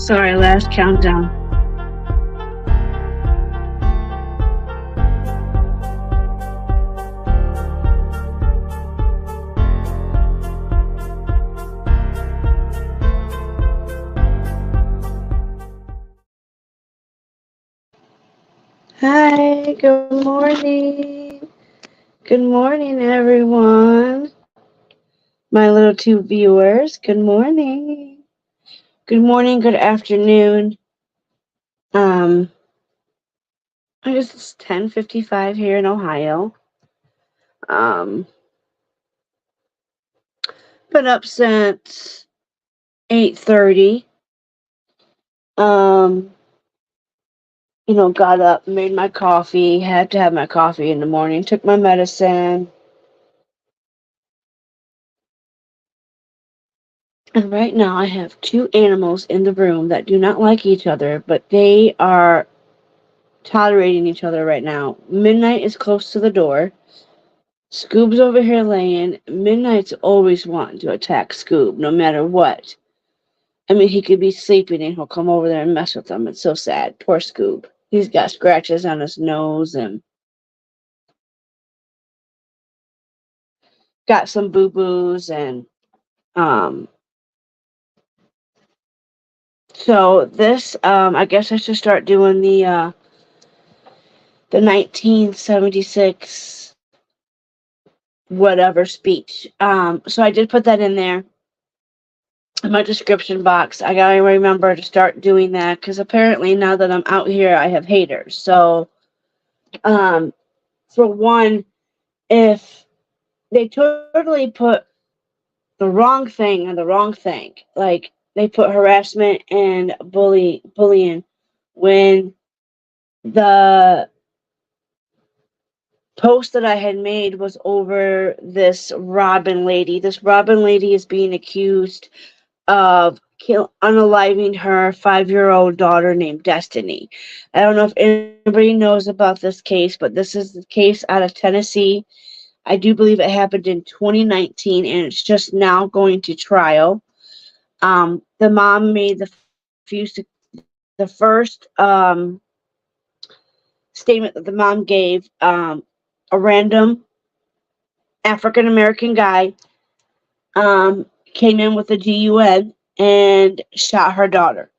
Sorry, last countdown. Hi, good morning. Good morning, everyone. My little two viewers, good morning. Good morning, good afternoon. I guess it's 10:55 here in Ohio. Been up since 8:30. Got up, made my coffee, had to have my coffee in the morning, took my medicine. And right now I have two animals in the room that do not like each other, but they are tolerating each other right now. Midnight is close to the door. Scoob's over here laying. Midnight's always wanting to attack Scoob, no matter what. I mean, he could be sleeping and he'll come over there and mess with him. It's so sad. Poor Scoob. He's got scratches on his nose and got some boo-boos and so this I guess I should start doing the 1976 whatever speech. So I did put that in there in my description box. I gotta remember to start doing that because apparently now that I'm out here I have haters. So for one, if they totally put the wrong thing on the wrong thing, like they put harassment and bullying when the post that I had made was over this Robin lady. This Robin lady is being accused of unaliving her 5-year-old daughter named Destiny. I don't know if anybody knows about this case, but this is the case out of Tennessee. I do believe it happened in 2019, and it's just now going to trial. The mom made the first statement that the mom gave. A random African American guy came in with a GUN and shot her daughter.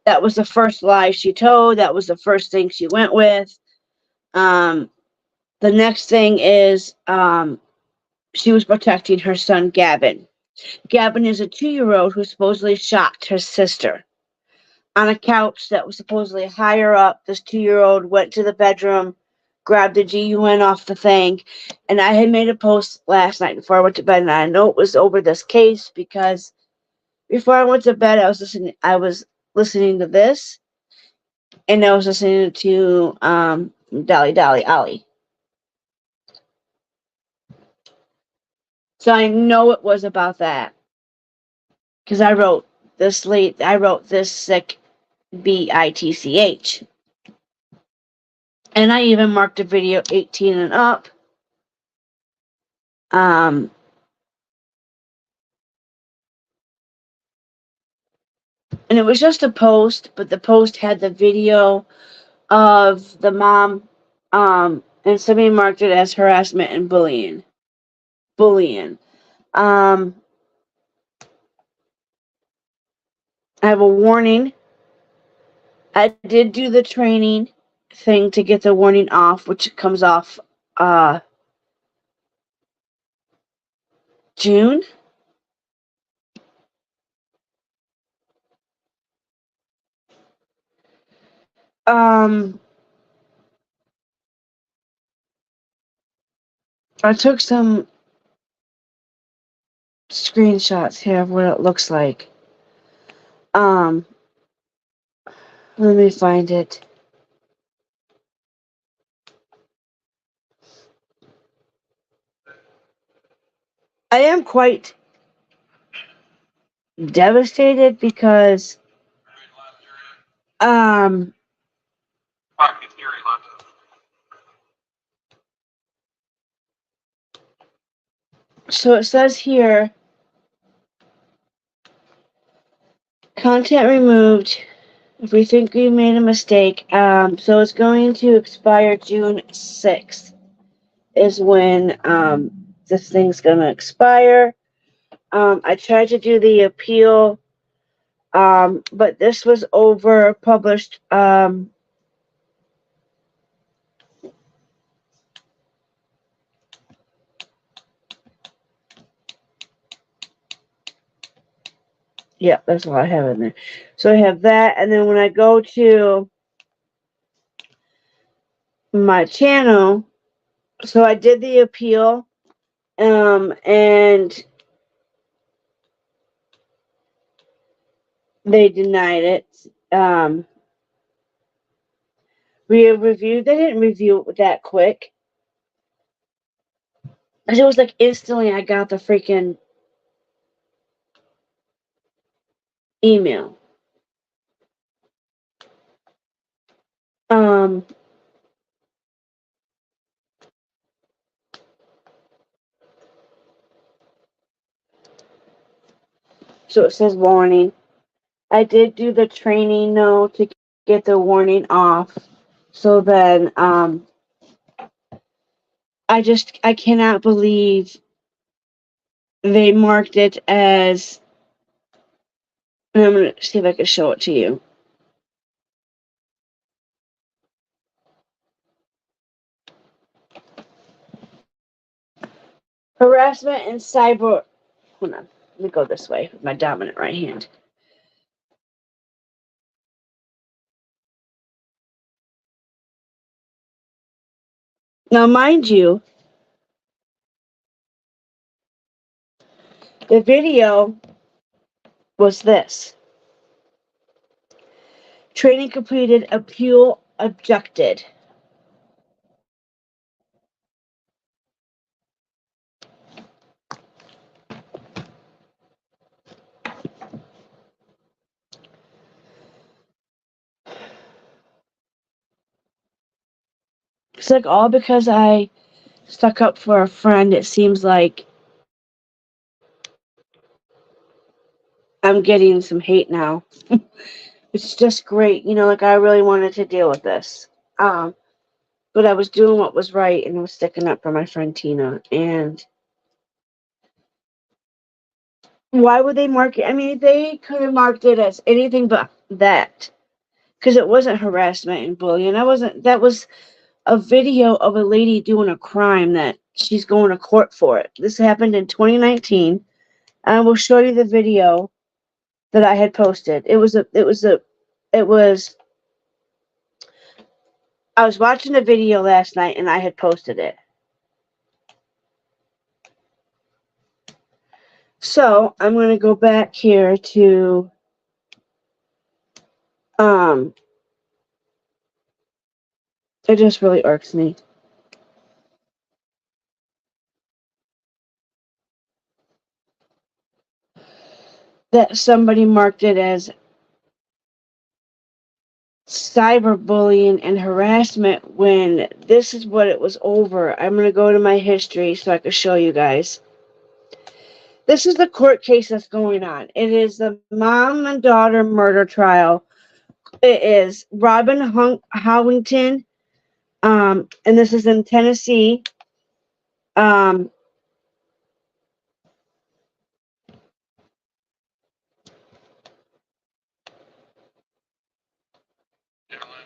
That was the first lie she told. That was the first thing she went with. The next thing is she was protecting her son, Gavin. Gavin is a 2-year-old who supposedly shot her sister on a couch that was supposedly higher up. This 2-year-old went to the bedroom, grabbed the GUN off the thing, and I had made a post last night before I went to bed, and I know it was over this case because before I went to bed, I was listening to this, and I was listening to Dolly Dolly Ollie. So I know it was about that because I wrote this sick BITCH. And I even marked a video 18 and up. And it was just a post, but the post had the video of the mom, and somebody marked it as harassment and bullying. I have a warning. I did do the training thing to get the warning off, which comes off June. I took some screenshots here of what it looks like. Let me find it. I am quite devastated because so it says here Content removed. If we think we made a mistake, so it's going to expire June 6th is when this thing's gonna expire. I tried to do the appeal, but this was over published. Yeah, that's all I have in there. So I have that, and then when I go to my channel, so I did the appeal, and they denied it. We reviewed. They didn't review it that quick. Because it was like instantly I got the freaking email. So it says warning. I did do the training though to get the warning off. So then I cannot believe they marked it as, and I'm gonna see if I can show it to you. Harassment and cyber. Hold on. Let me go this way with my dominant right hand. Now, mind you, the video was this. Training completed, appeal objected. It's like all because I stuck up for a friend. It seems like I'm getting some hate now. It's just great. Like I really wanted to deal with this. But I was doing what was right and I was sticking up for my friend Tina. And why would they mark it? I mean, they could have marked it as anything but that. Because it wasn't harassment and bullying. That was a video of a lady doing a crime that she's going to court for it. This happened in 2019. I will show you the video that I had posted. I was watching the video last night and I had posted it. So I'm going to go back here to it just really irks me. That somebody marked it as cyberbullying and harassment when this is what it was over. I'm going to go to my history so I can show you guys. This is the court case that's going on. It is the mom and daughter murder trial. It is Robin Howington, and this is in Tennessee.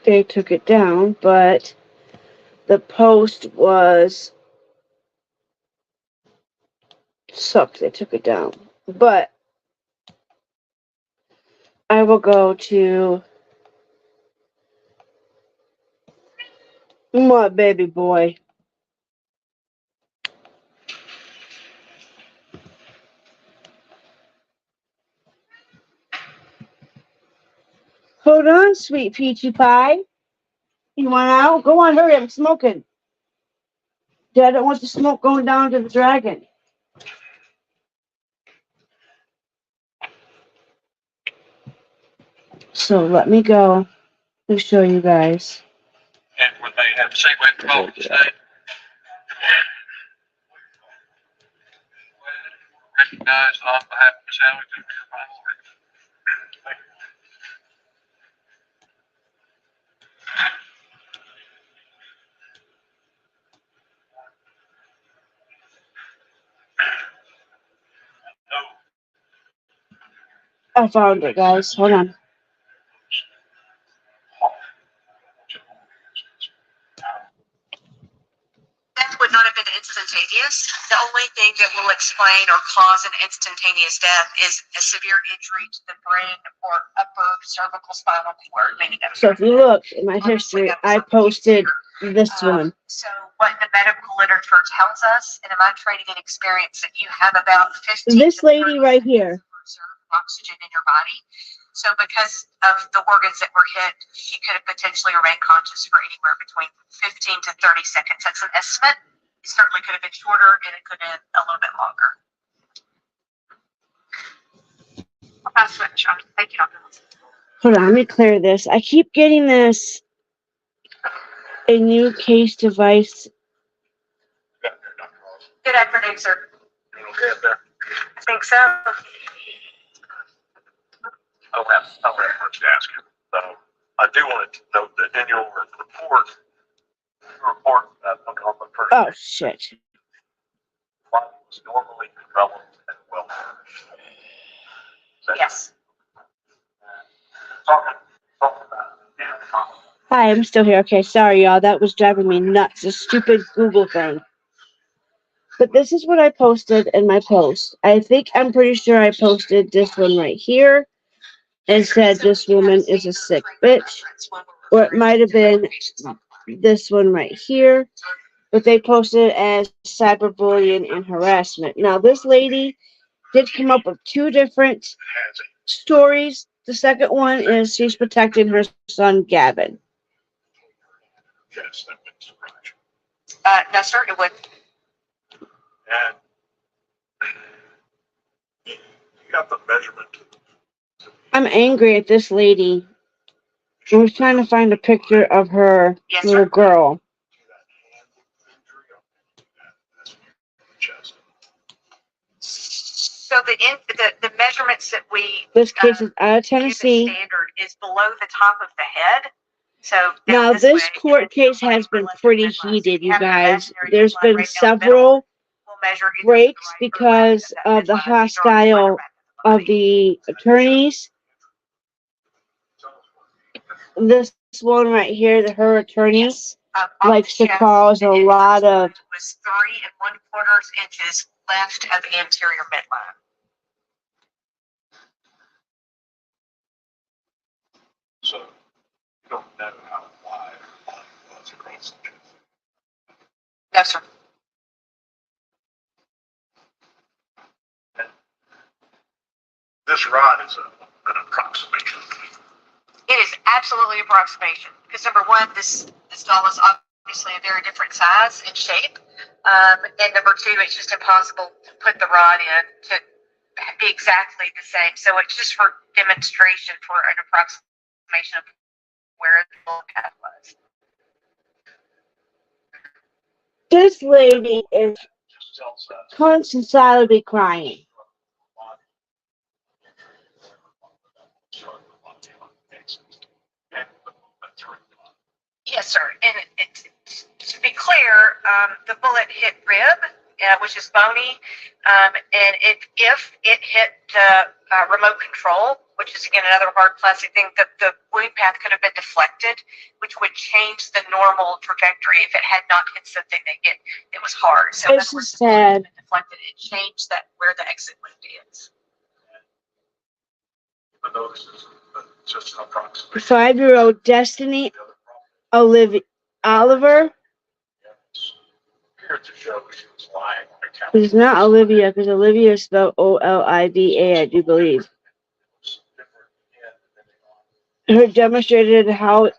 They took it down, but the post sucked. They took it down. But I will go to my baby boy. Hold on, sweet peachy pie. You want out? Go on, hurry, I'm smoking. Dad don't want the smoke going down to the dragon. So let me go to show you guys. And when they have same way the phone today, recognized on behalf of Miss Hamilton. I found it, guys. Hold on. Death would not have been instantaneous. The only thing that will explain or cause an instantaneous death is a severe injury to the brain or upper cervical spinal cord, meaning that. So if you look in my history, I posted this one. So what the medical literature tells us, and in my training and experience, that you have about 15 This to lady 30 right here. reserve oxygen in your body. So because of the organs that were hit, she could have potentially remained conscious for anywhere between 15 to 30 seconds. That's an estimate. It certainly could have been shorter, and it could have been a little bit longer. I'll pass it, Sean. Thank you, Dr. Wilson. Hold on, let me clear this. I keep getting this. A new case device. Good afternoon, sir. I think so. I don't have much to ask you. So I do want to note that in your report, on the first Oh shit. body was normally developed and well nourished. Yes. Talking about anatomical. Hi, I'm still here. Okay, sorry y'all. That was driving me nuts. This stupid Google thing. But this is what I posted in my post. I'm pretty sure I posted this one right here and said this woman is a sick bitch. Or it might have been this one right here. But they posted it as cyberbullying and harassment. Now, this lady did come up with two different stories. The second one is she's protecting her son, Gavin. Yes, that makes right. No, sir, it would. And you got the measurement. I'm angry at this lady. I was trying to find a picture of her Yes, little sir. girl. So the measurements that we This case is out of give as Tennessee. standard is below the top of the head. So Now, down this way, court and then case has been left and pretty midline. So heated, if you have an guys. imaginary There's midline been right down the middle, several we'll measure either to the breaks right or left because that of the midline, either on the front or hostile back of the body. the attorneys. This one right here, her attorney, Off likes the to chest, cause a and lot of. it was 3 1/4 inches left of the anterior midline. So you don't know how wide the line was across the chest. No, sir. This rod is an approximation. It is absolutely approximation because number one, this doll is obviously a very different size and shape, and number two, it's just impossible to put the rod in to be exactly the same. So it's just for demonstration for an approximation of where the little cat was. This lady is constantly crying. Yes, sir. And to be clear, the bullet hit rib, which is bony, and if it hit the remote control, which is again another hard plastic thing, the wound path could have been deflected, which would change the normal trajectory if it had not hit something that was hard. So This is sad. Deflected, it changed that where the exit wound is. Even though this is just an approximation. 5-year-old Destiny Oliver. Here to show she was lying on the couch. It's not Olivia, because Olivia is spelled Oliva, I do believe. Her demonstrated how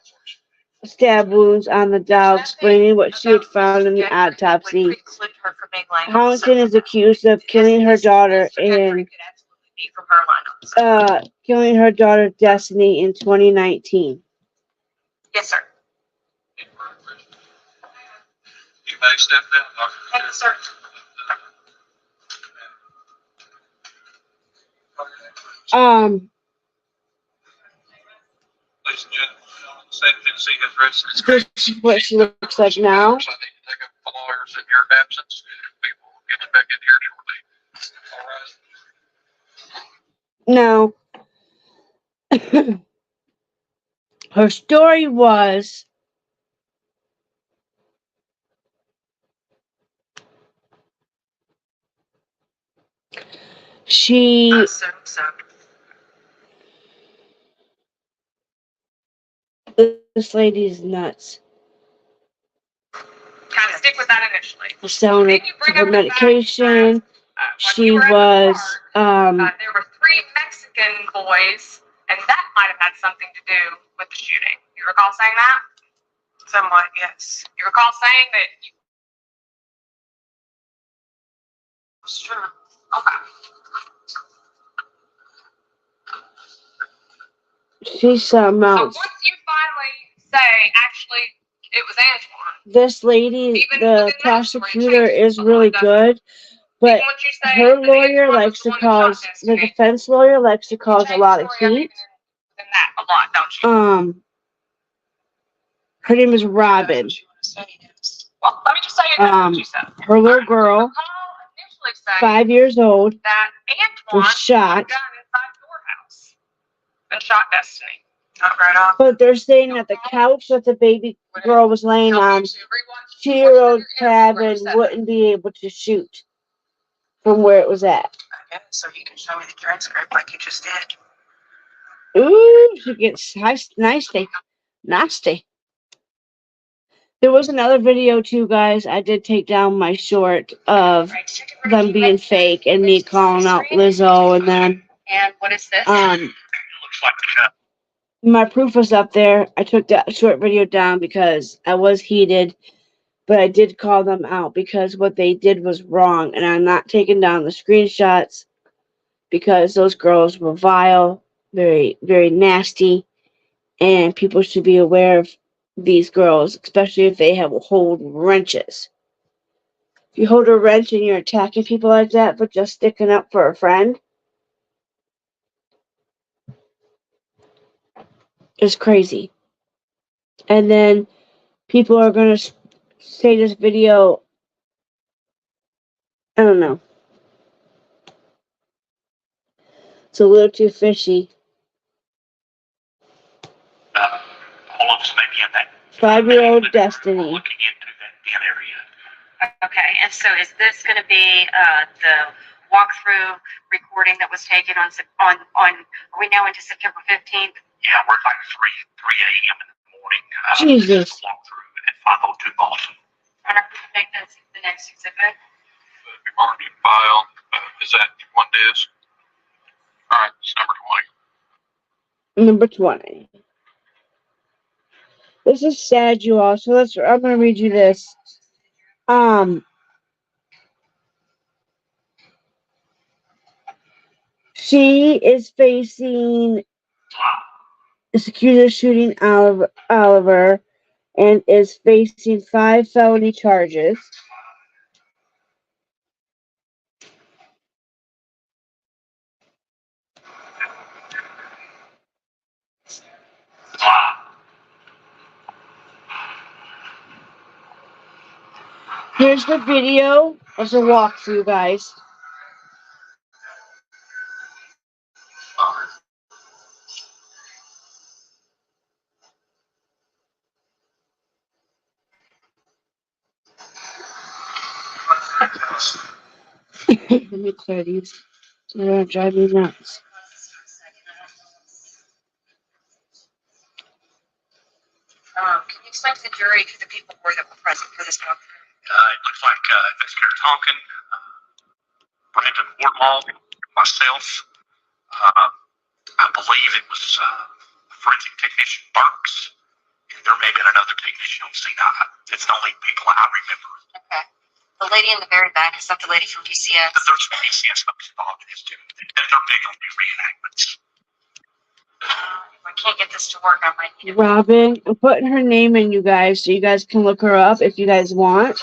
stab wounds on the dog, explaining what she had found in the autopsy. Hollington is accused of killing her daughter killing her daughter Destiny in 2019. Yes, sir. You may step down, Dr. Thank you, sir. Ladies and gentlemen, the state of Tennessee has rested. This is what she looks like now. I need to take up the lawyers in your absence. We will get you back in here shortly. All right. No, Her story was she this lady's nuts. Kind of stick with that initially. Was selling Then you bring her up the fact medication. when She you were at the was park, there were 3 Mexican boys, and that might have had something to do with the shooting. You recall saying that? Somewhat, yes. You recall saying that you... Sure. Okay. she's something So else. once you finally say, actually, it was Antoine, This lady, even the within that story, it prosecutor, changes is a lot, really doesn't it? good, but Even once you say her that lawyer Antoine was likes the to one that shot cause the Destiny, defense lawyer likes to you cause a change lot the of story heat. than that a lot, don't you? Her name is Robin. Well, let me just say what you said. Her little girl, Initially saying 5 years old, that Antoine was shot. had a gun inside your house and shot Destiny. Not right off. But they're saying that the couch that the baby girl was laying on, 2-year-old Kevin wouldn't be able to shoot from where it was at. I guess, so you can show me the transcript like you just did. Ooh, she gets nasty. Nasty. There was another video too, guys. I did take down my short of them being fake and me calling out Lizzo, and then And what is this? It looks like the gun. my proof was up there. I took that short video down because I was heated, but I did call them out because what they did was wrong, and I'm not taking down the screenshots because those girls were vile, very, very nasty, and people should be aware of these girls, especially if they hold wrenches. If you hold a wrench and you're attacking people like that for just sticking up for a friend, it's crazy. And then people are going to say this video, I don't know, it's a little too fishy. All of us may be in that. 5-year-old Destiny. Looking into that den area. Okay, and so is this going to be the walkthrough recording that was taken on, are we now into September 15th? Yeah, we're like 3 a.m. in the morning. Jesus. Walk through at 502 Boston. And are we going to take this the next exhibit? We've already filed. Is that one disc? All right, it's number 20. Number 20. This is sad, you all. So I'm going to read you this. She is facing is accused of shooting Oliver and is facing 5 felony charges. Here's the video of the walkthrough, guys. Let me clear these. They're gonna drive me nuts. Can you explain to the jury who the people were that were present for this walkthrough? It looks like Investigator Tonkin, Brandon Wardlaw, myself. I believe it was forensic technician Burks, and there may have been another technician on scene. It's the only people I remember. Okay. The lady in the very back, is that the lady from DCS? There's PCS folks involved in this too. They're big on new reenactments. If I can't get this to work, I might need it. Robin, I'm putting her name in, you guys, so you guys can look her up if you guys want.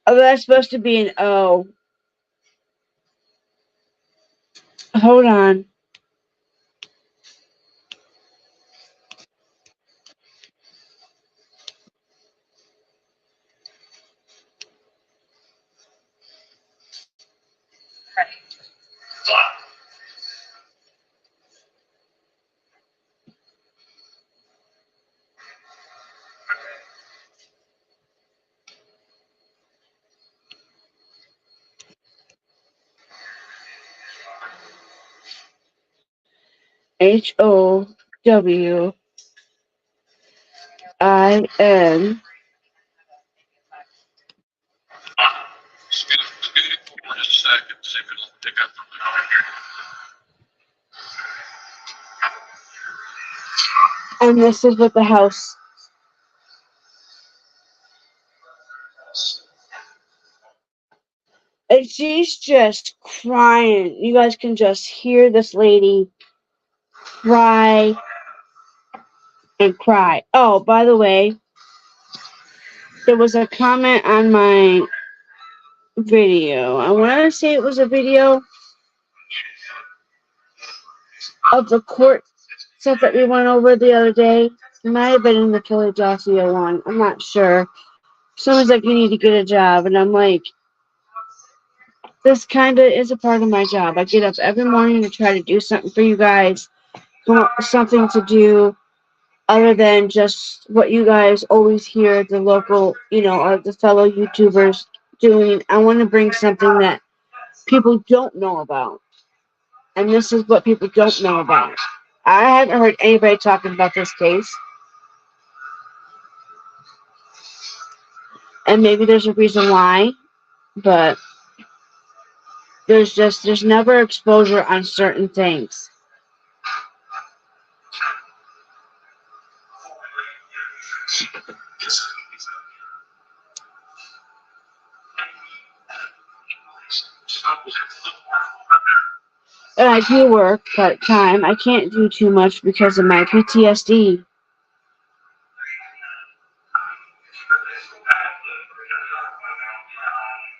Oh, that's supposed to be an O. Hold on. HOWIN. Excuse me for just a second, see if it'll pick up from there. And this is what the house. And she's just crying. You guys can just hear this lady cry and cry. Oh, by the way, there was a comment on my video. I want to say it was a video of the court stuff that we went over the other day. It might have been in the Philadelphia one. I'm not sure. Someone's like, you need to get a job. And I'm like, this kind of is a part of my job. I get up every morning to try to do something for you guys. Something to do other than just what you guys always hear the local, or the fellow YouTubers doing. I want to bring something that people don't know about. And this is what people don't know about. I haven't heard anybody talking about this case. And maybe there's a reason why, but there's never exposure on certain things. And I do work part-time. I can't do too much because of my PTSD.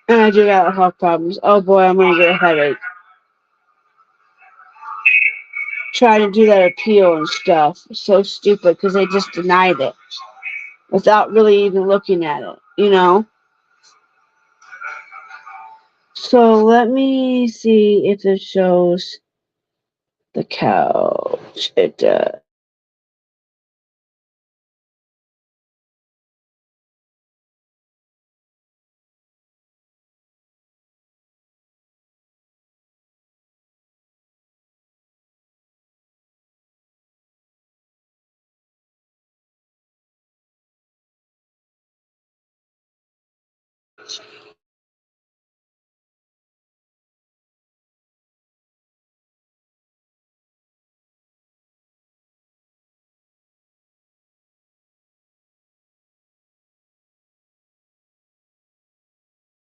And I do got health problems. Oh boy, I'm gonna get a headache. Try to do that appeal and stuff. So stupid because they just denied it without really even looking at it. So let me see if it shows the couch. It does.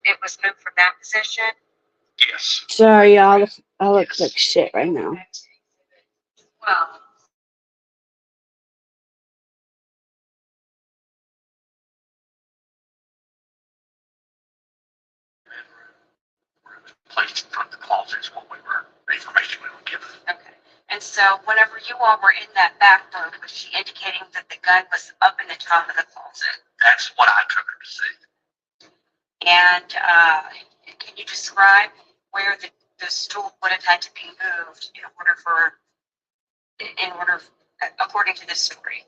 It was moved from that position. Yes. Sorry, y'all. I look like shit right now. Well, Placed in front of the closet is what the information we were given. okay. And so whenever you all were in that back room, was she indicating that the gun was up in the top of the closet? That's what I took her to see. And can you describe where the stool would have had to be moved according to this story?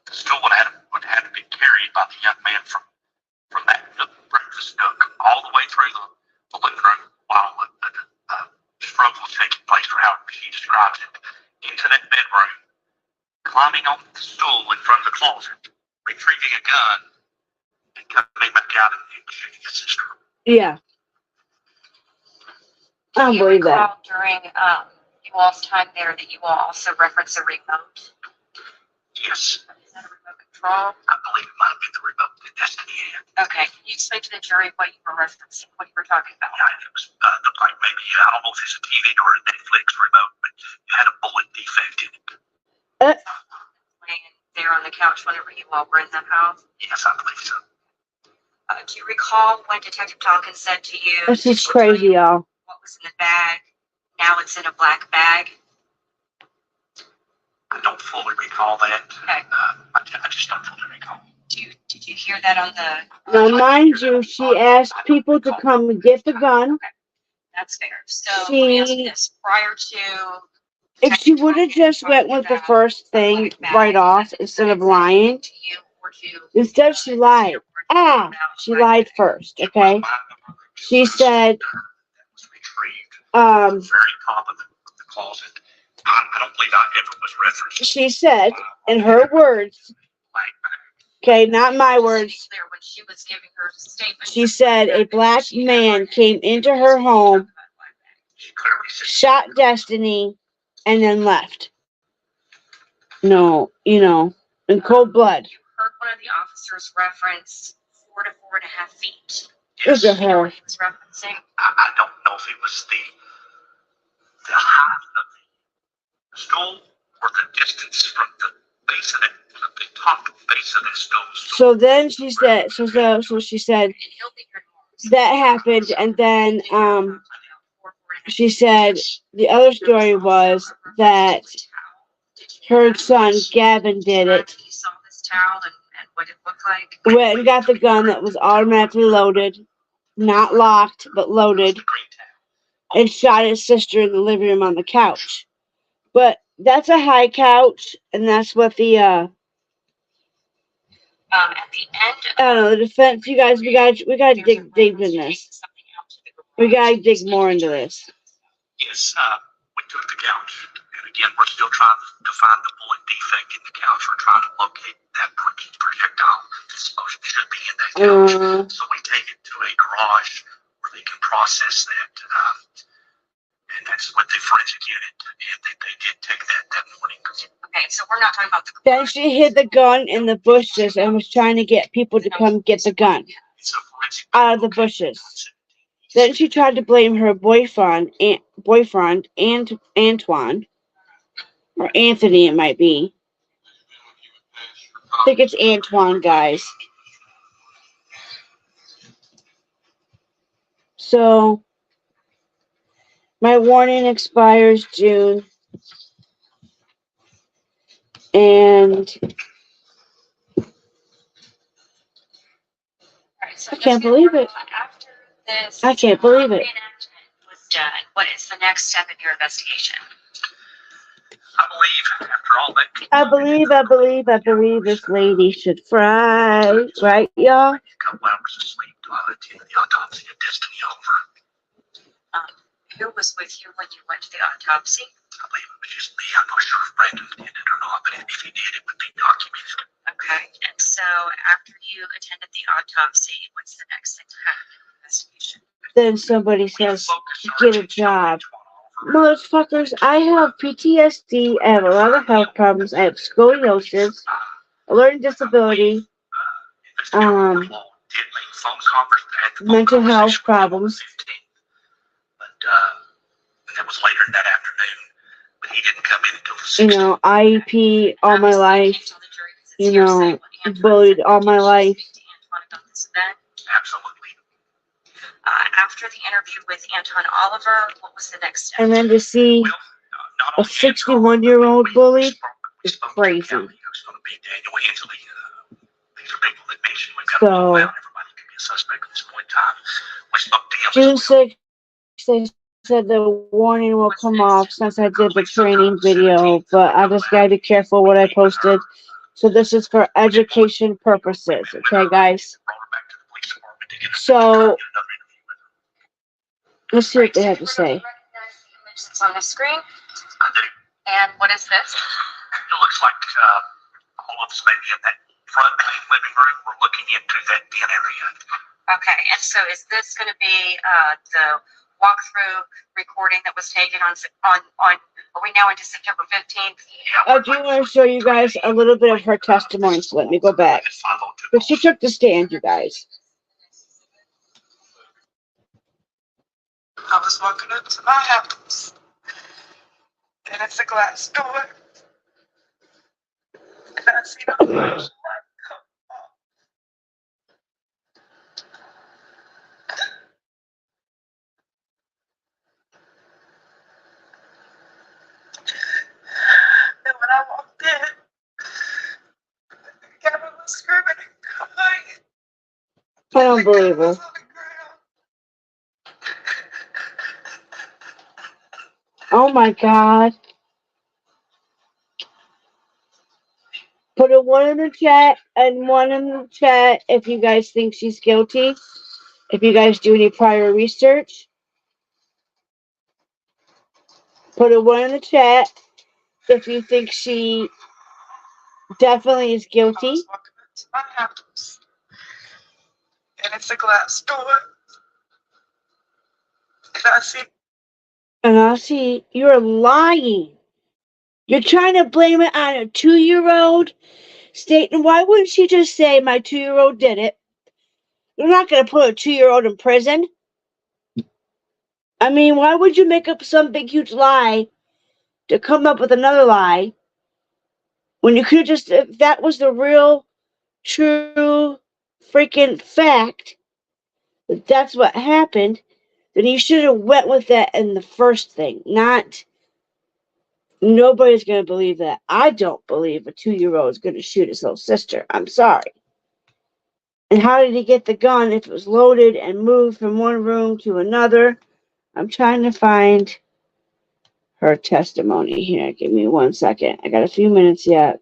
The stool would have to be carried by the young man from that breakfast nook all the way through the living room while the struggle was taking place, or however she describes it, into that bedroom, climbing on the stool in front of the closet, retrieving a gun, and coming back out and shooting his sister. Yeah. I don't believe that. During you all's time there that you all also referenced the remote? Yes. Is that a remote control? I believe it might have been the remote that Destiny had. Okay. Can you explain to the jury what you were referencing, what you were talking about? Yeah, it was looked like maybe, I don't know if it's a TV or a Netflix remote, but it had a bullet defect in it. Laying there on the couch whenever you all were in that house? Yes, I believe so. Do you recall when Detective Tompkins said to you? This did is she tell crazy, you y'all. what was in the bag? Now it's in a black bag. I don't fully recall that. Okay. I just don't fully recall. Did you hear that on the? Now, mind you, she asked people to come and get the gun. That's fair. So let me ask you She, this: prior to if she would have just went with the first thing right off instead of lying, to you or to instead she lied. She lied first, okay? She said, That was retrieved um, very top of the closet. I don't believe I ever was referenced. she said, in her words, Like, okay, not my words, clear when she was giving her statement. she said a black man came into her home, she clearly said, shot Destiny, and then left. No, you know, in cold blood. You heard one of the officers reference 4 to 4.5 feet. Look yes. at You know her. what he was referencing? I don't know if it was the height of the stool or the distance from the base of the top base of the stool. So then she said, so she said And he'll be here tomorrow. that happened, and then she said the other story was that her son Gavin did it. He saw this towel and what it looked like. Went and got the gun that was automatically loaded, not locked but loaded, The green towel. and shot his sister in the living room on the couch. But that's a high couch, and that's what the At the end of I don't know, the defense. You guys, we gotta dig deep in this. We gotta dig more into this. Yes, we took the couch, and again, we're still trying to find the bullet defect in the couch. We're trying to locate that projectile that's supposed to should be in that couch. So we take it to a garage where they can process that, and that's with the forensic unit. And they did take that morning. Okay, so we're not talking about the. Then she hid the gun in the bushes and was trying to get people to come get the gun It's a forensic out of the bushes. Then she tried to blame her boyfriend, Antoine, or Anthony, it might be. I think it's Antoine, guys. So, my warning expires June. And Alright, so I can't just believe it. After this. I can't believe it. reenactment was done, what is the next step in your investigation? I believe after all that. I believe this lady should fry. Right, y'all? A couple hours of sleep while I attended the autopsy of Destiny Oliver. Who was with you when you went to the autopsy? I believe it was just me. I'm not sure if Brandon did it or not, but if he did, it would be documented. Okay, and so after you attended the autopsy, what's the next thing to happen in the investigation? Then somebody says, get a job. Motherfuckers, I have PTSD, I have a lot of health problems, I have scoliosis, a learning disability, mental health problems. But that was later that afternoon. But he didn't come in until the 16th. You know, IEP all my life, you know, bullied all my life. Absolutely. After the interview with Anton Oliver, what was the next step? And then to see Well, not a only 61-year-old bully is spoke to crazy. the county. It was going to be Daniel Ansley. These are people that mentioned we've got So, to rule out everybody could be a suspect at this point in time. We spoke to him. June as well. 6th, they said the warning will come off since I did the training video, but I just gotta be careful what I posted. So this is for education purposes, okay, guys? Brought her back to the police department to get a- So, get another interview with her. let's see what they have to say. It's on the screen. I do. And what is this? It looks like all of us maybe in that front main living room. We're looking into that den area. Okay, and so is this going to be the walkthrough recording that was taken on? Are we now into September 15th? Yeah, I do want to show you guys a little bit of her testimony, so let me go back. At 502. But she took the stand, you guys. I was walking up to my house, and it's a glass door, and I seen a flashlight come on. don't believe her. Oh my God. Put a 1 in the chat and 1 in the chat if you guys think she's guilty. If you guys do any prior research. Put a 1 in the chat if you think she definitely is I guilty. was walking into my house, and it's a glass door, and I see And I see you're lying. You're trying to blame it on a 2-year-old. Stating, why wouldn't she just say my 2-year-old did it? You're not going to put a 2-year-old in prison. I mean, why would you make up some big, huge lie to come up with another lie when you could have just, if that was the real, true, freaking fact, that that's what happened, then you should have went with that in the first thing, not, nobody's going to believe that. I don't believe a 2-year-old is going to shoot his little sister. I'm sorry. And how did he get the gun if it was loaded and moved from one room to another? I'm trying to find her testimony here. Give me 1 second. I got a few minutes yet.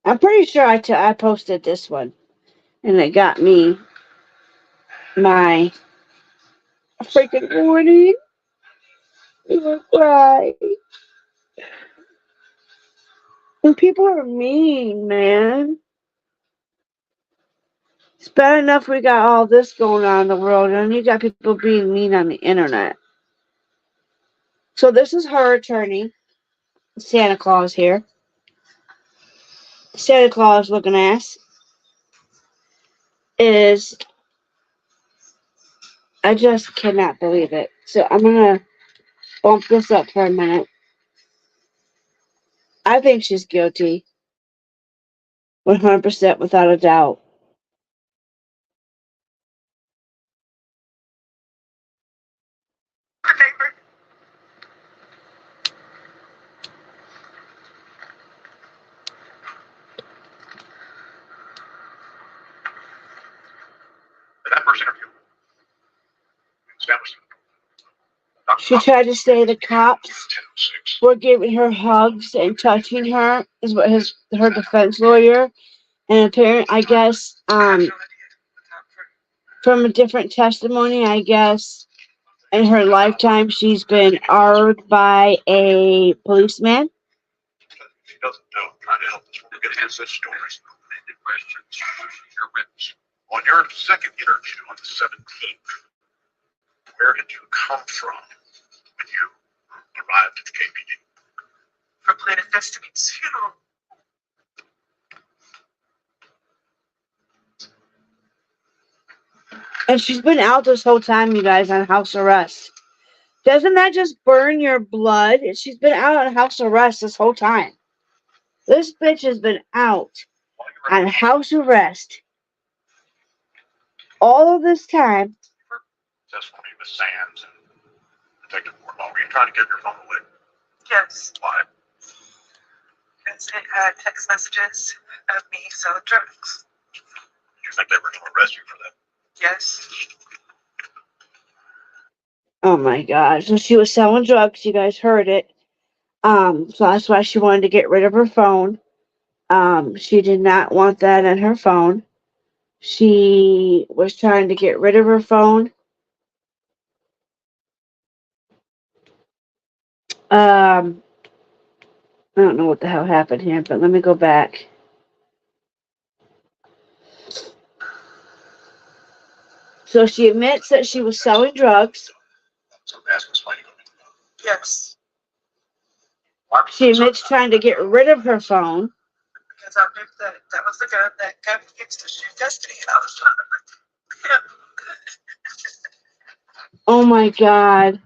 I'm pretty sure I posted this one. And it got me my freaking warning. Why? And people are mean, man. It's bad enough we got all this going on in the world, and you got people being mean on the internet. So this is her attorney, Santa Claus here. Santa Claus looking ass is, I just cannot believe it. So I'm gonna bump this up for a minute. I think she's guilty. 100% without a doubt. the neighbor. Did that first interview established? She tried to say the cops were giving her hugs and touching her, is what her defense lawyer and apparent, I guess, from a different testimony, I guess, in her lifetime, she's been armed by a policeman. She doesn't know. Trying to help us. We're going to answer stories and open-ended questions. Your witness. On your second interview on the 17th, where did you come from when you arrived at the KPD? For Planet Destiny's funeral. And she's been out this whole time, you guys, on house arrest. Doesn't that just burn your blood? She's been out on house arrest this whole time. This bitch has been out on house arrest all of this time. Testimony with Sands and Detective Wardlaw. Were you trying to get your phone away? Yes, Why? because it had text messages of me selling drugs. Did you think they were going to arrest you for that? Yes. Oh my god. So she was selling drugs, you guys heard it. So that's why she wanted to get rid of her phone. She did not want that on her phone. She was trying to get rid of her phone. I don't know what the hell happened here, but let me go back. So she admits that she was selling drugs. So that's what's fighting on me. Yes. She admits trying to get rid of her phone. Because I knew that that was the gun that got used to shoot Destiny, and I was trying to him. Oh my god.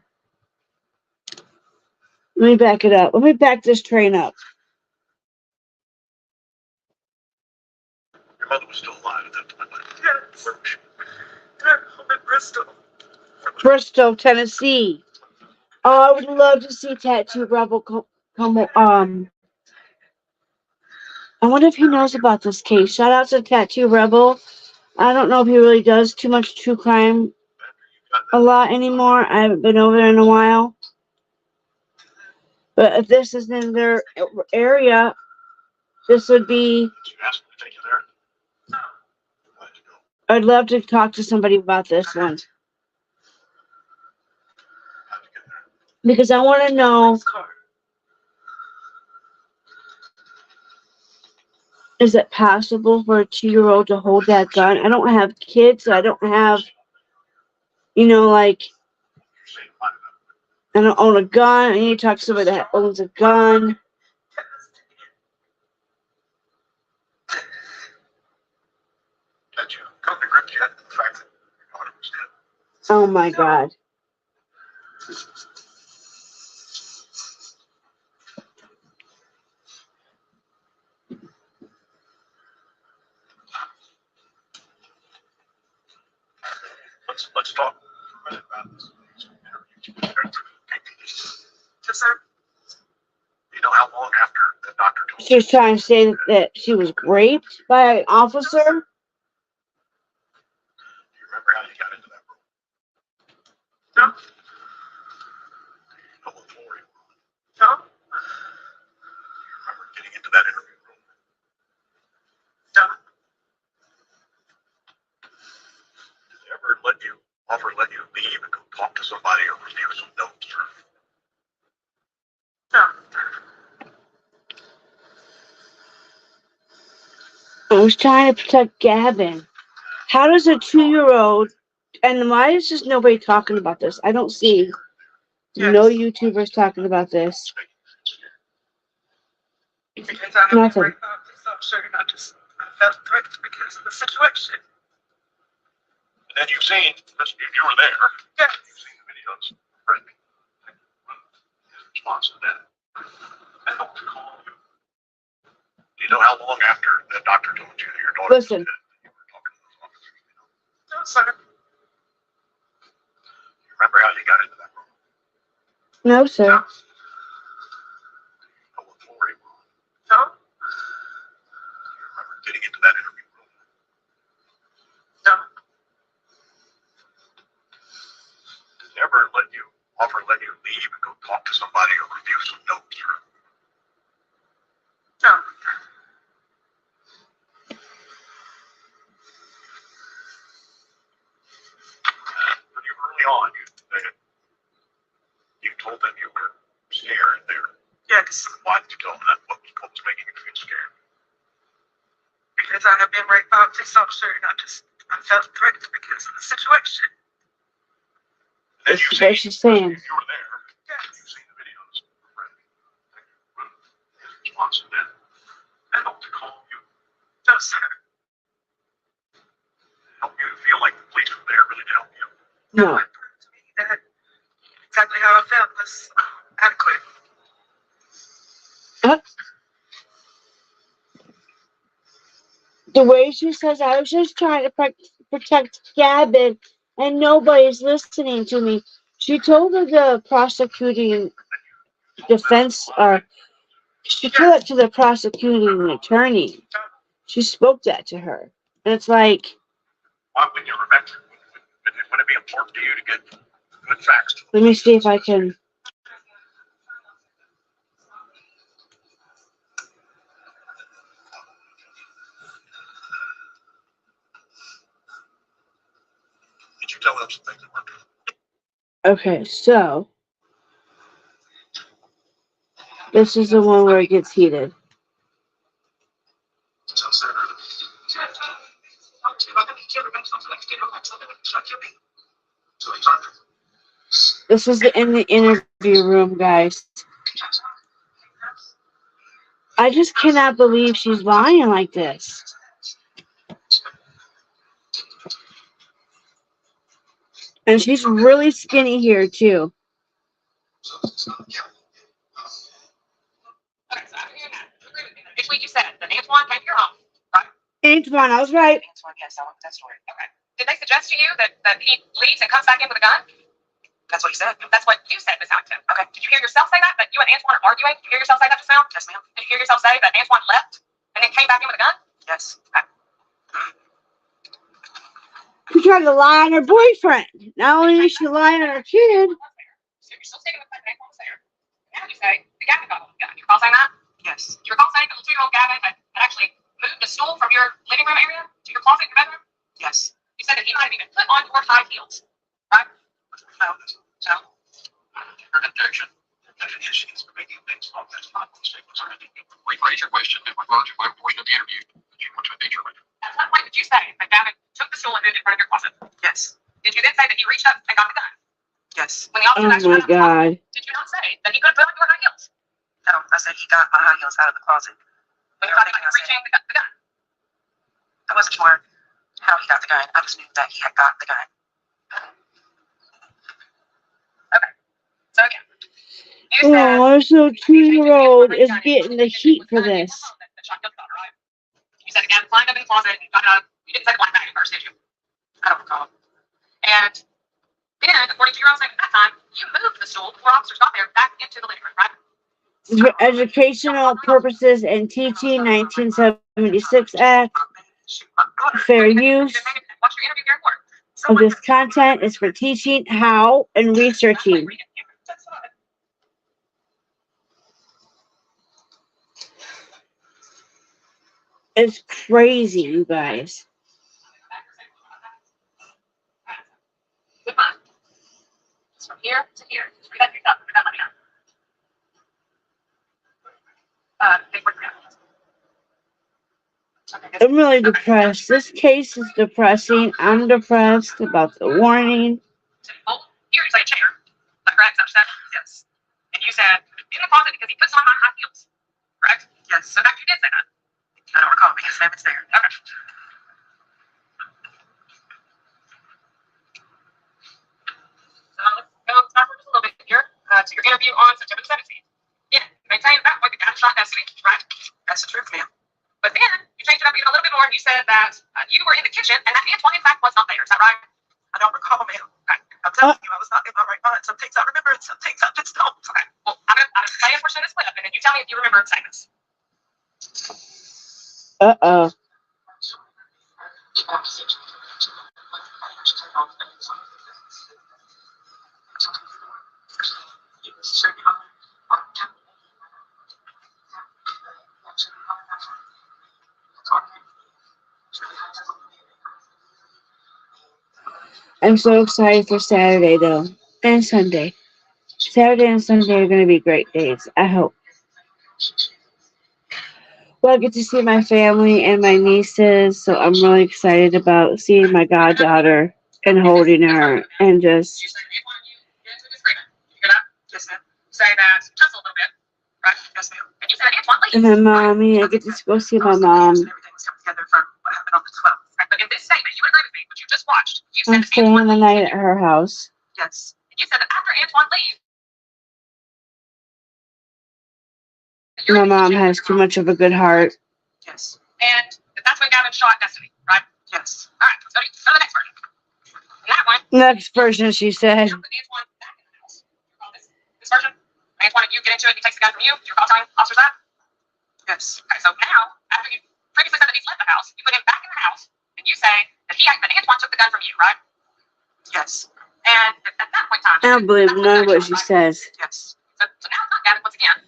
Let me back it up. Let me back this train up. Your mother was still alive at that time. Yes. Where was she? They're home in Bristol. Bristol, Tennessee. Oh, I would love to see Tattoo Rebel come I wonder if he knows about this case. Shout out to Tattoo Rebel. I don't know if he really does too much true crime a lot anymore. I haven't been over there in a while. But if this is in their area, this would be. Did you ask them to take you there? No. Glad you know. I'd love to talk to somebody about this one How'd you get there? because I want to know, Car. is it possible for a 2-year-old to hold that gun? I don't have kids. So I don't have, like, You say fine enough. I don't own a gun. I need to talk to somebody that owns a gun. Did you come to grips yet with the fact that your daughter was dead? Oh my God. Let's talk a minute about this interview. Yes, sir. You know how long after the doctor told you? She's trying to say that she was raped by an officer. Do you remember how you got into that room? No. Do you know what floor you were on? No. Do you remember getting into that interview room? No. Did they ever let you leave and go talk to somebody or review some notes or? No. I was trying to protect Gavin. How does a 2-year-old, and why is just nobody talking about this? I don't see no YouTubers talking about this. Because I have been Nothing. right now, please don't show you. I felt threatened because of the situation. And then you've seen, you were there, Yes. you've seen the videos, Fred, his response to that. And don't call you. Do you know how long after the doctor told you that your daughter was Listen. dead that you were talking to those officers? No, sir. You remember how you got into that room? No, sir. No. You know what floor you were on? No. You remember getting into that interview room? No. Did they ever let you leave and go talk to somebody or review some notes or? No. Pretty early on, you told them you were scared there. Yes. Why did you tell them that? What was making you feel scared? Because I have been raped by a police officer and I felt threatened because of the situation. And then That's what she's saying. You were there. Yes. You've seen the videos. His response to that. And don't call you. No, sir. Help you feel like the police were there really to help you. No. It proved to me that exactly how I felt was adequate. The way she says, I was just trying to protect Gavin, and nobody's listening to me. She told the prosecuting defense, she told it to the prosecuting attorney. She spoke that to her. And it's like, Why wouldn't you remember? Would it be important to you to get good facts? let me see if I can. Did you tell them some things that weren't true? Okay, so this is the one where it gets heated. This is in the interview room, guys. I just cannot believe she's lying like this. And she's really skinny here, too. It's what you said, that Antoine came to your home, right? Antoine, I was right. Antoine, yes, I want that story. Okay. Did they suggest to you that he leaves and comes back in with a gun? That's what he said. That's what you said, Miss Acton. Okay. Did you hear yourself say that? That you and Antoine are arguing? Did you hear yourself say that just now? Yes, ma'am. Did you hear yourself say that Antoine left And then came back in with a gun? Yes. She tried to lie on her boyfriend. Not only did she lie on her kid. So you're still sticking with the fact that Antoine was there. Now you say the Gavin got the gun. You recall saying that? Yes. You recall saying that the 2-year-old Gavin had actually moved a stool from your living room area to your closet in your bedroom? Yes. You said that he might have even put on your high heels, right? No. No. Your objection. She's making things up. That's not the statements are making. Rephrase your question and regard to whatever portion of the interview that you want to engage with. At what point did you say that Gavin took the stool and moved it in front of your closet? Yes. Did you then say that he reached up and got the gun? Yes. When the officer Oh asked you my out of the closet, God. did you not say that he could have put on your high heels? No. I said he got my high heels out of the closet. When you're talking about reaching the gun. I wasn't sure how he got the gun. I just knew that he had got the gun. So again, you said Oh, so 2-year-old is getting the heat for this. You said again, climbed up in the closet and got it out. You didn't say the black bag at first, did you? I don't recall. And then, according to your own statement at that time, you moved the stool before officers got there back into the living room, right? For educational purposes and teaching 1976 Act, fair use What's your interview here for? of this content is for teaching how and researching. It's crazy, you guys. Good mind. It's from here to here. Just read that here. Read that, let me know. Big word, yeah. Okay, good. I'm really depressed. This case is depressing. I'm depressed about the warning. Oh, here is like a chair. Is that correct? Is that what you said? Yes. And you said in the closet because he puts on my high heels. Correct? Yes. So back you did say that. I don't recall because it's there. Okay. So let's go backward just a little bit here to your interview on September 17th. Yeah, you maintained that point that got shot Destiny, right? That's the truth, ma'am. But then you changed it up even a little bit more and you said that you were in the kitchen and that Antoine in fact was not there. Is that right? I don't recall, ma'am. I'm telling you, I was not in my right mind. Some things I remember and some things I just don't. Okay. Well, I'm gonna play a portion of this clip and then you tell me if you remember saying this. Uh-oh. I'm so excited for Saturday, though, and Sunday. Saturday and Sunday are going to be great days, I hope. Well, I get to see my family and my nieces, so I'm really excited about seeing my goddaughter and holding her and just... You say Antoine and you get into a disagreement. You hear that? Yes, ma'am. Say that tussle a little bit, right? Yes, ma'am. And you said Antoine leaves. And my mommy, I get to go see my mom. Everything was coming together for what happened on the 12th. Right, but in this statement, you would agree with me, what you just watched. You said I'm that staying Antoine the leaves. night at her house. Yes. And you said that after Antoine leaves, My mom has too much of a good heart. Yes. and that's when Gavin shot Destiny, right? Yes. All right, let's go to the next version. In that one, Next person, she said. you put Antoine back in the house. You recall this version? Antoine and you get into it, he takes the gun from you. Do you recall telling officers that? Yes. Okay, so now, after you previously said that he's left the house, you put him back in the house, and you say that Antoine took the gun from you, right? Yes. And at that point in time, I don't believe none of what she says. Yes. So now it's not Gavin once again.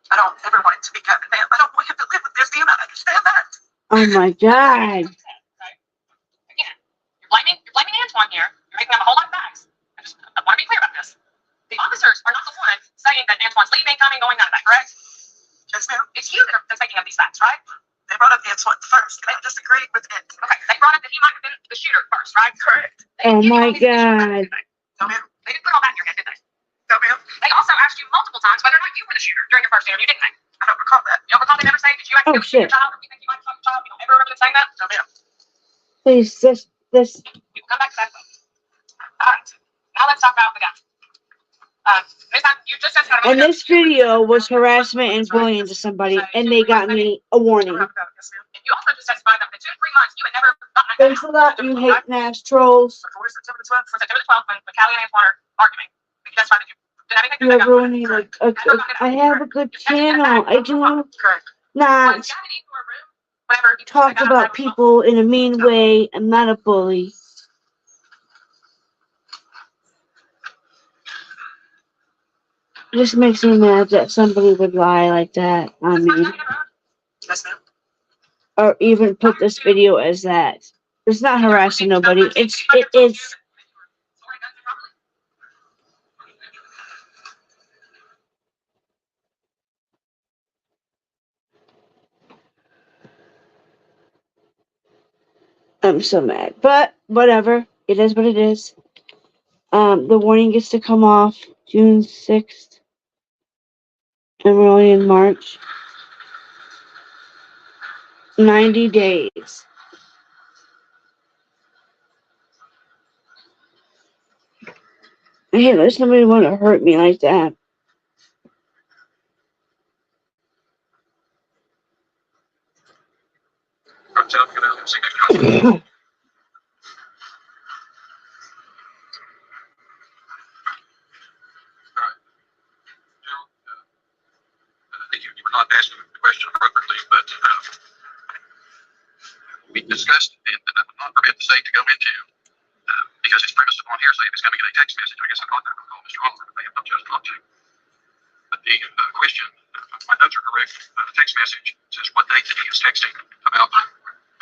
I don't ever want it to be Gavin, ma'am. I don't want him to live with this. Do you not understand that? Oh my God. Again, you're blaming Antoine here. You're making up a whole lot of facts. I want to be clear about this. The officers are not the ones saying that Antoine's leaving, coming, going, none of that, correct? Yes, ma'am. It's you that are making up these facts, right? They brought up Antoine first, and I disagreed with it. Okay, they brought up that he might have been the shooter first, right? Correct. They Oh didn't give you my all these additional facts, God. did they? No, ma'am. They didn't put all that in your head, did they? No, ma'am. They also asked you multiple times whether or not you were the shooter during your first interview, didn't they? I don't recall that. You don't recall them ever saying, did you actually Oh, shoot your shit. child, or do you think you might have shot your child? You don't ever remember them saying that? No, ma'am. Please, this. You can come back to that. All right. Now let's talk about the gun. This time, you just said And this video was harassment and bullying to somebody, and they got me a warning. Yes, ma'am. And you also just testified that in 2 to 3 months, you had never gotten that Thanks a lot, you hate Nash trolls. Before September the 12th. For September the 12th, when Callie and Antoine are arguing. You testified that you didn't have anything to do You're with that gun. ruining I have a good channel. I do Correct. Was not. Gavin in your room whatever. talk about people in a mean way. I'm not a bully. It just makes me mad that somebody would lie like that on me. That's not. Or even put this video as that. It's not harassing nobody. It is. I'm so mad. But whatever. It is what it is. The warning gets to come off June 6th. And we're only in March. 90 days. I hate that somebody want to hurt me like that. I'm telling you, I'm seeing I think you were not asking the question appropriately, but we discussed it, and I would not permit the state to go into because it's premised upon hearsay. If it's coming in a text message, I guess I thought that would call Mr. Oliver, but they have not chosen not to. But the question, my notes are correct. The text message says what date that he is texting about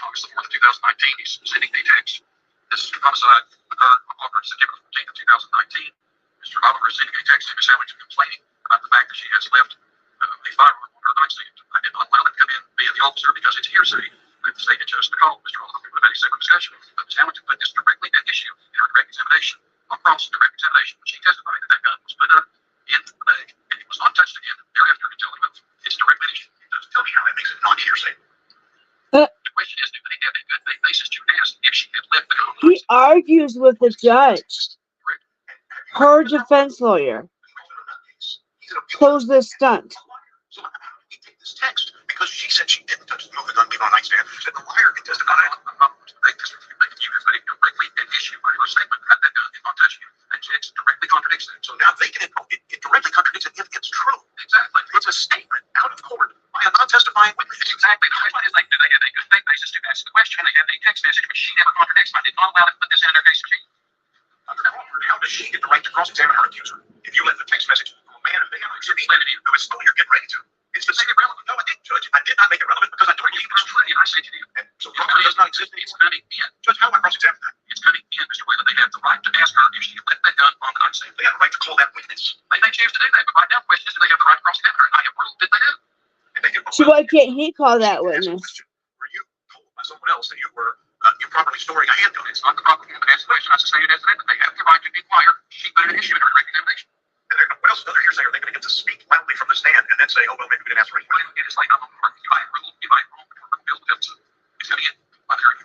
August the 4th, 2019. He's sending a text. This homicide occurred on September 14th of 2019. Mr. Oliver is sending a text to Ms. Hamilton complaining about the fact that she has left a firearm on her nightstand. I did not allow them to come in via the officer because it's hearsay. If the state had chosen to call Mr. Oliver, we would have had a separate discussion. But Ms. Hamilton put this directly at issue in her direct examination. On cross direct examination, when she testified that that gun was put up in the bag and it was not touched again thereafter until it moved. It's directly at issue. It doesn't tell me how that makes it not hearsay. The question is, do they have a good faith basis to ask if she had left the gun? He argues with the judge. Her defense lawyer. Close this stunt. So he take this text because she said she didn't touch the gun being on nightstand. She said the liar can testify. I'm not going to make this making you but it directly at issue by her statement that that gun is not touching you. And text directly contradicts that. So now they can it directly contradicts it if it's true. Exactly. It's a statement out of court by a non-testifying witness. Exactly. The question is like, do they have a good faith basis to ask the question? They have a text message which she never contradicts. I did not allow them to put this in their case. How does she get the right to cross-examine her accuser? If you let the text message from a man and man, you're being let it in. No, it's still you're getting ready to. It's make it relevant. No, I didn't, Judge. I did not make it relevant because I don't believe it's true. And I say to you, and so property does not exist. It's coming in. Judge, how am I cross-examining that? It's coming in, Mr. Wheeler. They have the right to ask her if she left that gun on the nightstand. They have the right to call that witness. They may choose to do that, but right now the question is, do they have the right to cross-examine her? And I have ruled that they do. And they can, So why can't he call that witness? Were you told by someone else that you were improperly storing a handgun? It's not the proper human answer question. I sustained it as an but they have the right to inquire. She put an issue in her direct examination. And what else other hearsay are they going to get to speak loudly from the stand and then say, oh, well, maybe we didn't ask for anything? It is like, I'm going to rule, you might rule, it's going to get by the jury.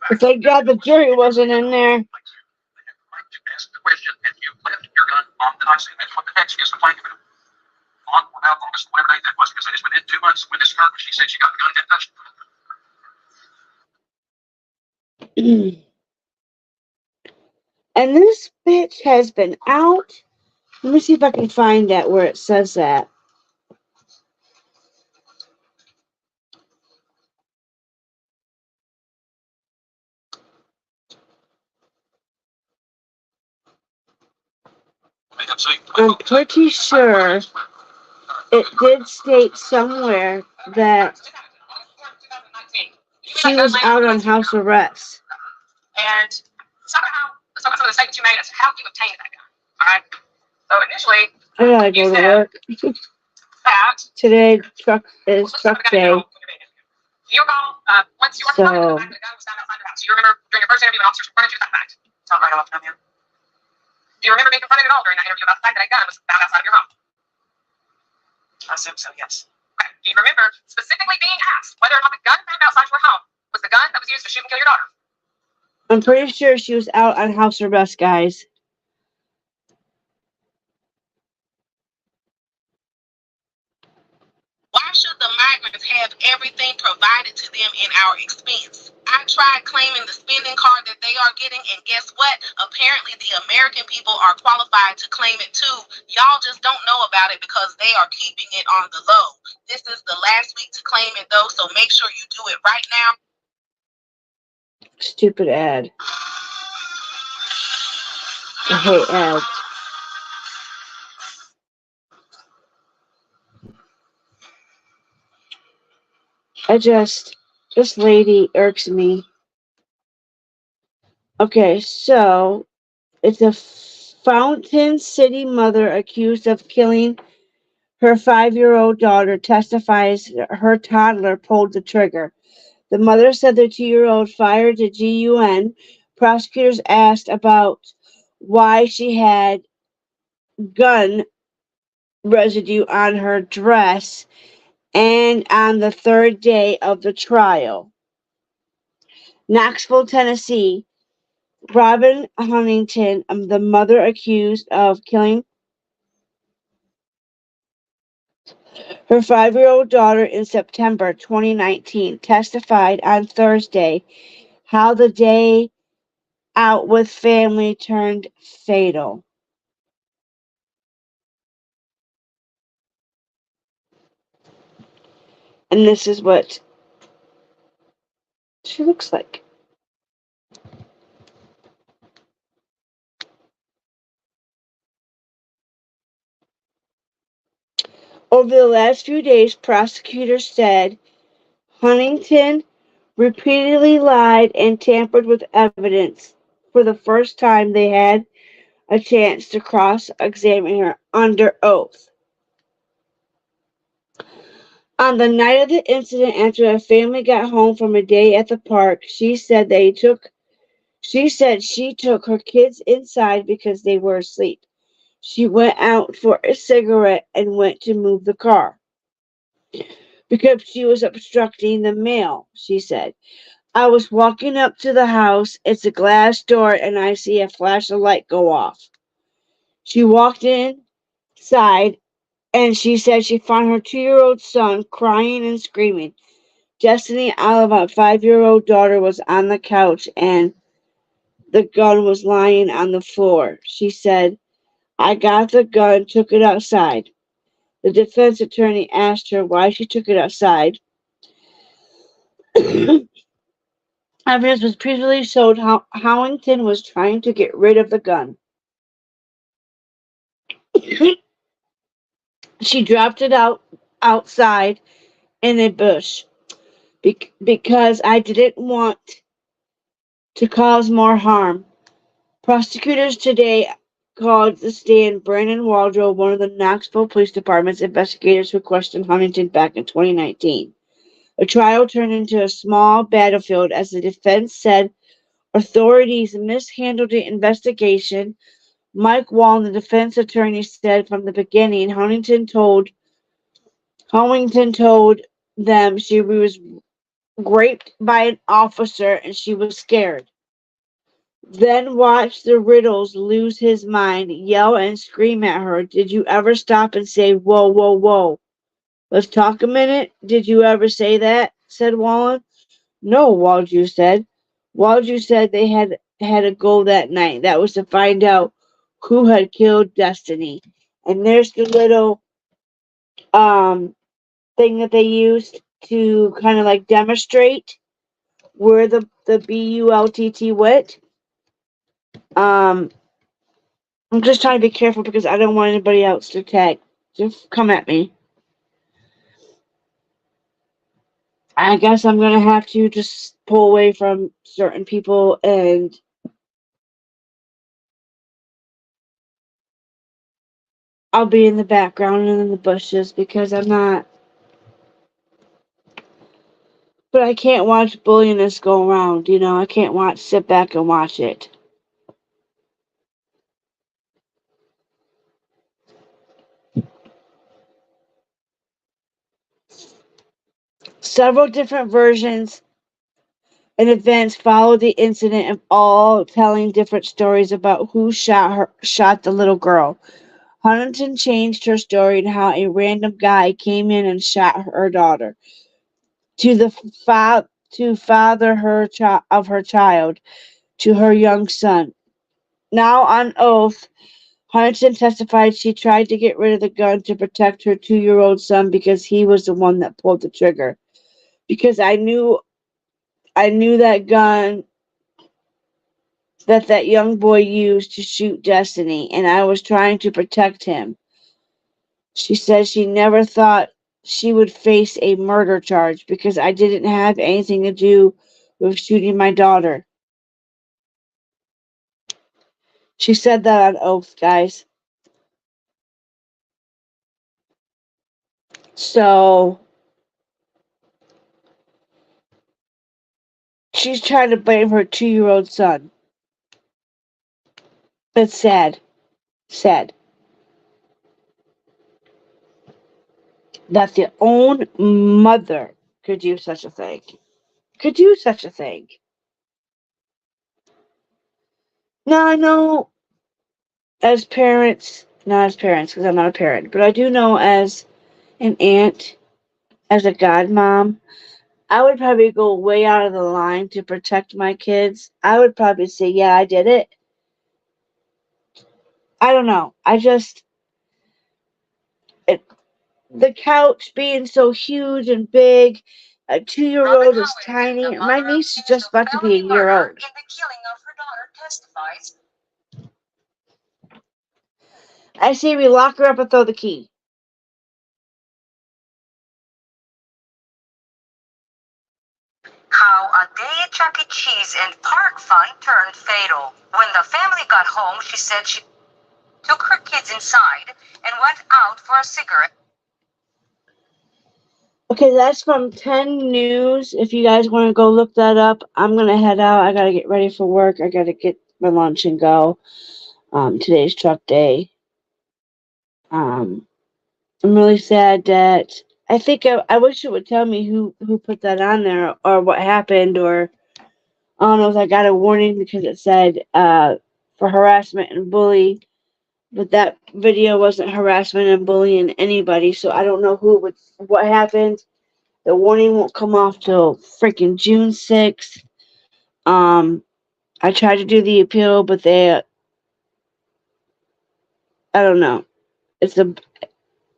But thank God the jury wasn't in there. They have the right to ask the question, and you left your gun on the nightstand. That's what the text is complaining about. On without August, whatever date that was, because it is within 2 months when this occurred, she said she got the gun and didn't touch it. And this bitch has been out. Let me see if I can find that where it says that. I'm pretty sure it did state somewhere that she was out on house arrest. And somehow, some of the statements you made as how you obtained that gun. All right. So initially, I gotta go to work. that Today truck is truck day. you recall, once you were So- the fact that the gun was found outside your house. You remember during your first interview, an officer confronted you with that fact. Sound right off, Tom. Do you remember being confronted at all during that interview about the fact that a gun was found outside of your home? I assume so, yes. Okay. Do you remember specifically being asked whether or not the gun found outside your home was the gun that was used to shoot and kill your daughter? I'm pretty sure she was out on house arrest, guys. Why should the migrants have everything provided to them in our expense? I tried claiming the spending card that they are getting, and guess what? Apparently, the American people are qualified to claim it too. Y'all just don't know about it because they are keeping it on the low. This is the last week to claim it, though, so make sure you do it right now. Stupid ad. I hate ads. This lady irks me. Okay, so it's a Fountain City mother accused of killing her 5-year-old daughter testifies her toddler pulled the trigger. The mother said the 2-year-old fired the gun. Prosecutors asked about why she had gun residue on her dress and on the third day of the trial. Knoxville, Tennessee. Robin Huntington, the mother accused of killing her 5-year-old daughter in September 2019, testified on Thursday how the day out with family turned fatal. And this is what she looks like. Over the last few days, prosecutors said Huntington repeatedly lied and tampered with evidence. For the first time, they had a chance to cross-examine her under oath. On the night of the incident, after a family got home from a day at the park, she said she took her kids inside because they were asleep. She went out for a cigarette and went to move the car because she was obstructing the mail, she said. I was walking up to the house. It's a glass door and I see a flash of light go off. She walked inside and she said she found her 2-year-old son crying and screaming. Destiny Olive's 5-year-old daughter was on the couch and the gun was lying on the floor. She said, I got the gun, took it outside. The defense attorney asked her why she took it outside. Evidence was previously showed how Huntington was trying to get rid of the gun. She dropped it outside in a bush because I didn't want to cause more harm. Prosecutors today called to stand Brandon Waldrow, one of the Knoxville Police Department's investigators who questioned Huntington back in 2019. A trial turned into a small battlefield as the defense said authorities mishandled the investigation. Mike Wall, the defense attorney, said from the beginning Huntington told them she was raped by an officer and she was scared. Then watched the Riddles lose his mind, yell and scream at her. Did you ever stop and say, whoa, whoa, whoa? Let's talk a minute. Did you ever say that? Said Wallen. No, Waldrew said. Waldrew said they had a goal that night. That was to find out who had killed Destiny. And there's the little thing that they used to kind of like demonstrate where the BULTT went. I'm just trying to be careful because I don't want anybody else to tag. Just come at me. I guess I'm going to have to just pull away from certain people and I'll be in the background and in the bushes because I'm not. But I can't watch bulliness go around, I can't sit back and watch it. Several different versions and events followed the incident, of all telling different stories about who shot the little girl. Huntington changed her story and how a random guy came in and shot her daughter. To the to father of her child to her young son. Now on oath, Huntington testified she tried to get rid of the gun to protect her 2-year-old son because he was the one that pulled the trigger. Because I knew that gun that young boy used to shoot Destiny, and I was trying to protect him. She says she never thought she would face a murder charge because I didn't have anything to do with shooting my daughter. She said that on oath, guys. So she's trying to blame her 2-year-old son. It's sad. Sad. That the own mother could do such a thing. Now I know as parents, not as parents because I'm not a parent, but I do know as an aunt, as a godmom, I would probably go way out of the line to protect my kids. I would probably say, yeah, I did it. I don't know. The couch being so huge and big, a 2-year-old is tiny. My niece is just about to be a year old. In the killing of her daughter testifies. I say we lock her up and throw the key. How a day at Chuck E. Cheese and Park Fun turned fatal. When the family got home, she said she took her kids inside and went out for a cigarette. Okay, that's from 10 News. If you guys want to go look that up, I'm going to head out. I got to get ready for work. I got to get my lunch and go. Today's truck day. I'm really sad that I think I wish it would tell me who put that on there or what happened, or I don't know if I got a warning because it said for harassment and bully, but that video wasn't harassment and bullying anybody, so I don't know what happened. The warning won't come off till freaking June 6th. I tried to do the appeal, but I don't know. It's an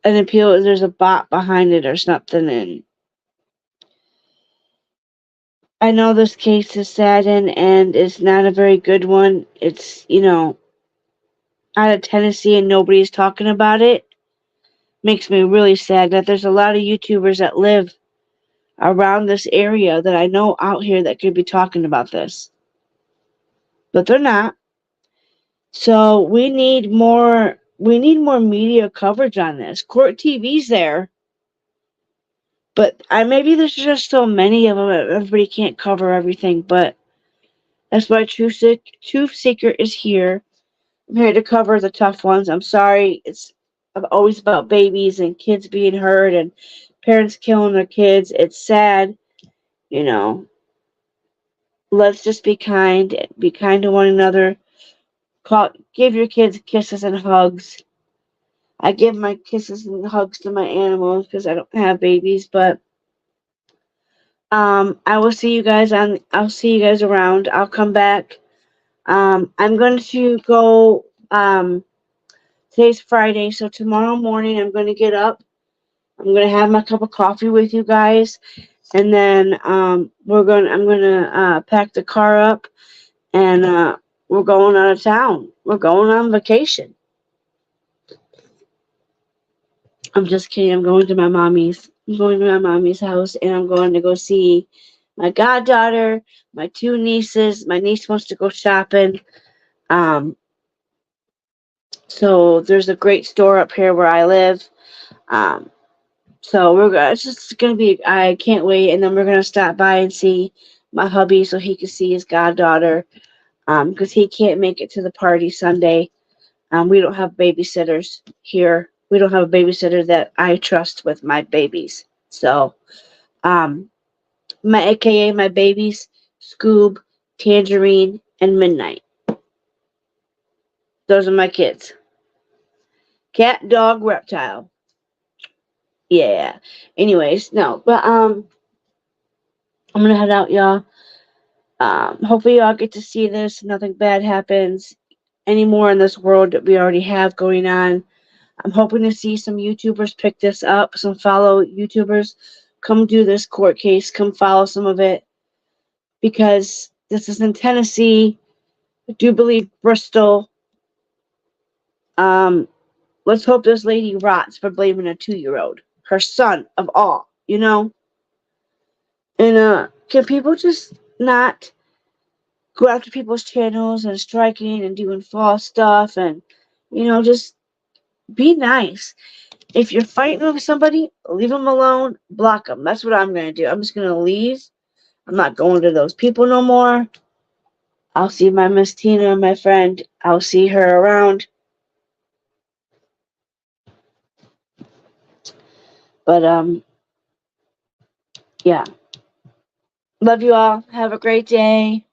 appeal. There's a bot behind it or something, and I know this case is sad and it's not a very good one. It's, out of Tennessee and nobody's talking about it. Makes me really sad that there's a lot of YouTubers that live around this area that I know out here that could be talking about this. But they're not. So we need more media coverage on this. Court TV's there. But maybe there's just so many of them everybody can't cover everything, but that's why Truth Seeker is here. I'm here to cover the tough ones. I'm sorry, it's always about babies and kids being hurt and parents killing their kids. It's sad, Let's just be kind to one another. Give your kids kisses and hugs. I give my kisses and hugs to my animals because I don't have babies, but I will see you guys I'll see you guys around. I'll come back. I'm going to go today's Friday, so tomorrow morning I'm going to get up. I'm going to have my cup of coffee with you guys, and then I'm going to pack the car up, and we're going out of town. We're going on vacation. I'm just kidding. I'm going to my mommy's. I'm going to my mommy's house, and I'm going to go see my goddaughter, my 2 nieces. My niece wants to go shopping. So there's a great store up here where I live. So it's just gonna be. I can't wait, and then we're gonna stop by and see my hubby so he can see his goddaughter. Because he can't make it to the party Sunday. We don't have babysitters here. We don't have a babysitter that I trust with my babies. So, my AKA my babies, Scoob, Tangerine, and Midnight. Those are my kids. Cat, dog, reptile. Yeah. Anyways, no, but I'm gonna head out, y'all. Hopefully y'all get to see this. Nothing bad happens anymore in this world that we already have going on. I'm hoping to see some YouTubers pick this up, some follow YouTubers come do this court case, come follow some of it, because this is in Tennessee. I do believe Bristol. Let's hope this lady rots for blaming a 2-year-old, her son of all, you know? And can people just not go after people's channels and striking and doing false stuff and, just be nice. If you're fighting with somebody, leave them alone, block them. That's what I'm going to do. I'm just going to leave. I'm not going to those people no more. I'll see my Miss Tina, my friend. I'll see her around. But, yeah. Love you all. Have a great day.